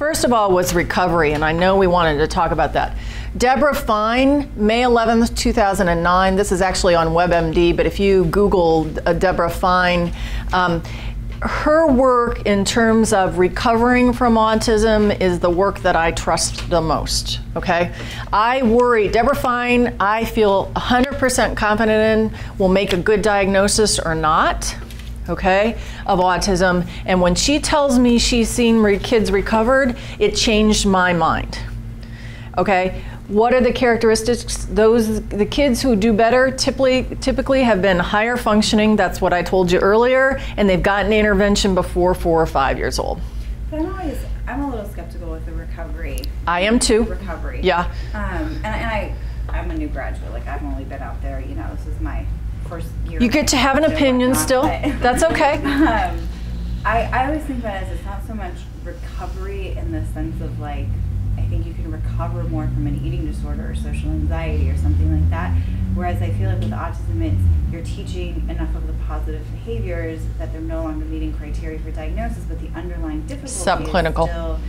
First of all was recovery, and I know we wanted to talk about that. Deborah Fine, May 11th, 2009. This is actually on WebMD, but if you Google Deborah Fine, her work in terms of recovering from autism is the work that I trust the most, okay? I worry, Deborah Fine, I feel 100% confident in will make a good diagnosis or not, okay, of autism. And when she tells me she's seen kids recovered, it changed my mind, okay? What are the characteristics? The kids who do better typically have been higher functioning, that's what I told you earlier, and they've gotten intervention before 4 or 5 years old. But I'm a little skeptical with the recovery. I am too. Recovery. Yeah. I'm a new graduate, like I've only been out there, you know, this is my first year. You get to have an opinion still, that's okay. I always think about it as it's not so much recovery in the sense of like, I think you can recover more from an eating disorder or social anxiety or something like that. Whereas I feel like with autism, you're teaching enough of the positive behaviors that they're no longer meeting criteria for diagnosis, but the underlying difficulty subclinical. Is still,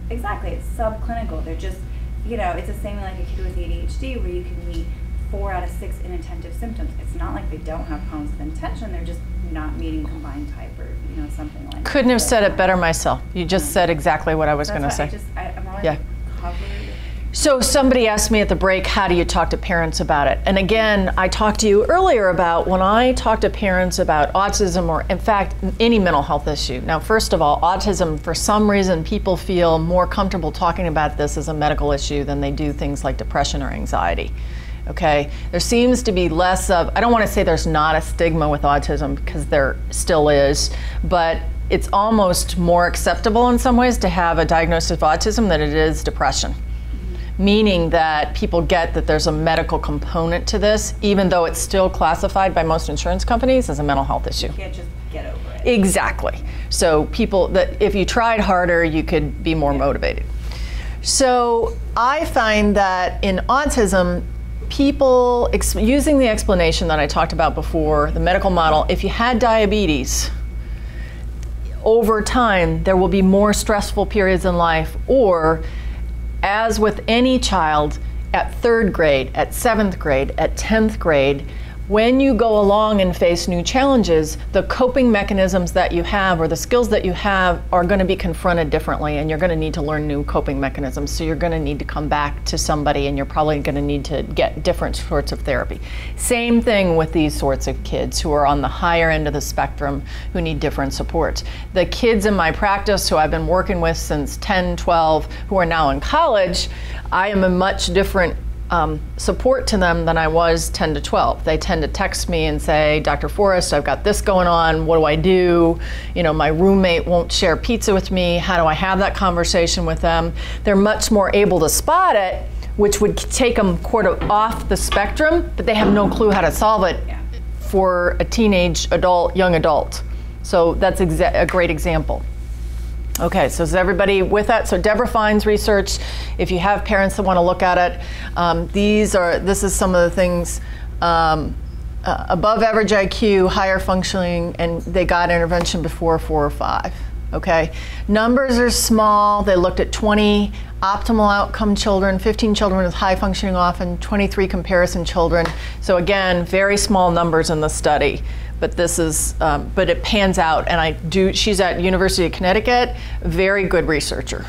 exactly, it's subclinical. They're just, you know, it's the same like a kid with ADHD where you can meet 4 out of 6 inattentive symptoms. It's not like they don't have problems with intention, they're just not meeting combined type or, you know, something like that. Couldn't have said it better myself. You just said exactly what I was going to say. I'm always yeah. So somebody asked me at the break, how do you talk to parents about it? And again, I talked to you earlier about when I talk to parents about autism or in fact any mental health issue. Now first of all, autism, for some reason people feel more comfortable talking about this as a medical issue than they do things like depression or anxiety. Okay, there seems to be less of, I don't want to say there's not a stigma with autism because there still is, but it's almost more acceptable in some ways to have a diagnosis of autism than it is depression. Meaning that people get that there's a medical component to this, even though it's still classified by most insurance companies as a mental health issue. You can't just get over it. Exactly. So people, that if you tried harder, you could be more motivated. So I find that in autism, people, using the explanation that I talked about before, the medical model, if you had diabetes, over time, there will be more stressful periods in life, or as with any child, at 3rd grade, at 7th grade, at 10th grade, when you go along and face new challenges, the coping mechanisms that you have or the skills that you have are going to be confronted differently, and you're going to need to learn new coping mechanisms. So you're going to need to come back to somebody, and you're probably going to need to get different sorts of therapy. Same thing with these sorts of kids who are on the higher end of the spectrum who need different supports. The kids in my practice who I've been working with since 10, 12, who are now in college, I am a much different support to them than I was 10 to 12. They tend to text me and say, Dr. Forrest, I've got this going on, what do I do? You know, my roommate won't share pizza with me, how do I have that conversation with them? They're much more able to spot it, which would take them sort of off the spectrum, but they have no clue how to solve it for a teenage adult, young adult. So that's a great example. Okay, so is everybody with that? So Deborah Fine's research, if you have parents that want to look at it, this is some of the things, above average IQ, higher functioning, and they got intervention before 4 or 5, okay? Numbers are small. They looked at 20 optimal outcome children, 15 children with high functioning often, 23 comparison children. So again, very small numbers in the study. But this is, but it pans out, and she's at University of Connecticut, very good researcher.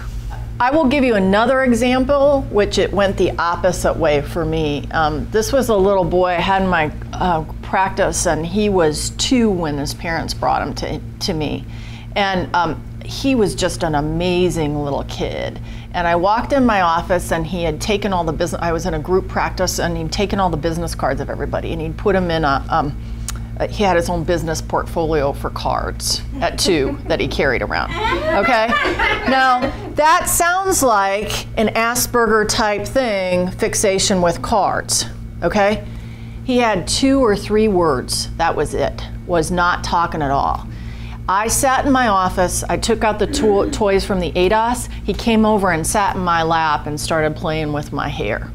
I will give you another example, which it went the opposite way for me. This was a little boy I had in my practice, and he was 2 when his parents brought him to me. And he was just an amazing little kid. And I walked in my office, and he had taken all the business, I was in a group practice, and he'd taken all the business cards of everybody, and he'd put them in a, he had his own business portfolio for cards at 2 that he carried around, okay? Now, that sounds like an Asperger type thing, fixation with cards, okay? He had 2 or 3 words, that was it, was not talking at all. I sat in my office, I took out the toys from the ADOS, he came over and sat in my lap and started playing with my hair.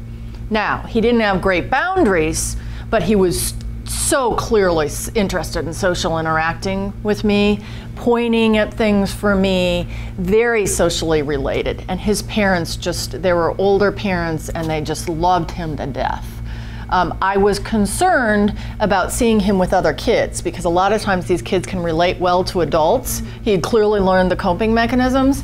Now, he didn't have great boundaries, but he was so clearly interested in social interacting with me, pointing at things for me, very socially related. And his parents they were older parents, and they just loved him to death. I was concerned about seeing him with other kids, because a lot of times these kids can relate well to adults. He had clearly learned the coping mechanisms.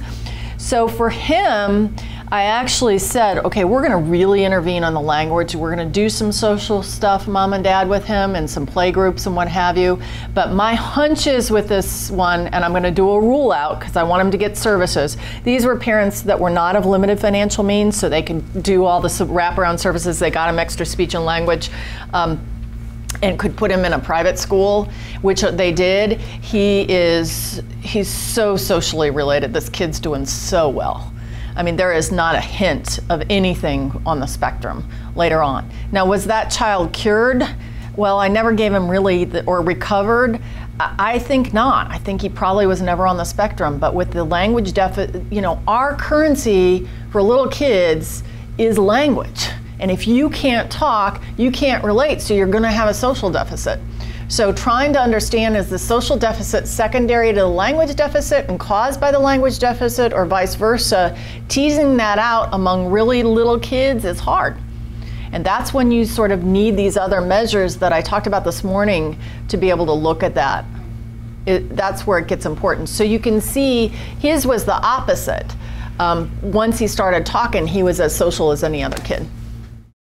So for him, I actually said, okay, we're going to really intervene on the language. We're going to do some social stuff, mom and dad, with him, and some play groups and what have you. But my hunch is with this one, and I'm going to do a rule out because I want him to get services. These were parents that were not of limited financial means, so they could do all the wraparound services. They got him extra speech and language. And could put him in a private school, which they did. He's so socially related. This kid's doing so well. I mean, there is not a hint of anything on the spectrum later on. Now, was that child cured? Well, I never gave him or recovered. I think not. I think he probably was never on the spectrum. But with the language deficit, our currency for little kids is language. And if you can't talk, you can't relate, so you're going to have a social deficit. So trying to understand, is the social deficit secondary to the language deficit and caused by the language deficit, or vice versa, teasing that out among really little kids is hard. And that's when you sort of need these other measures that I talked about this morning to be able to look at that. That's where it gets important. So you can see his was the opposite. Once he started talking, he was as social as any other kid.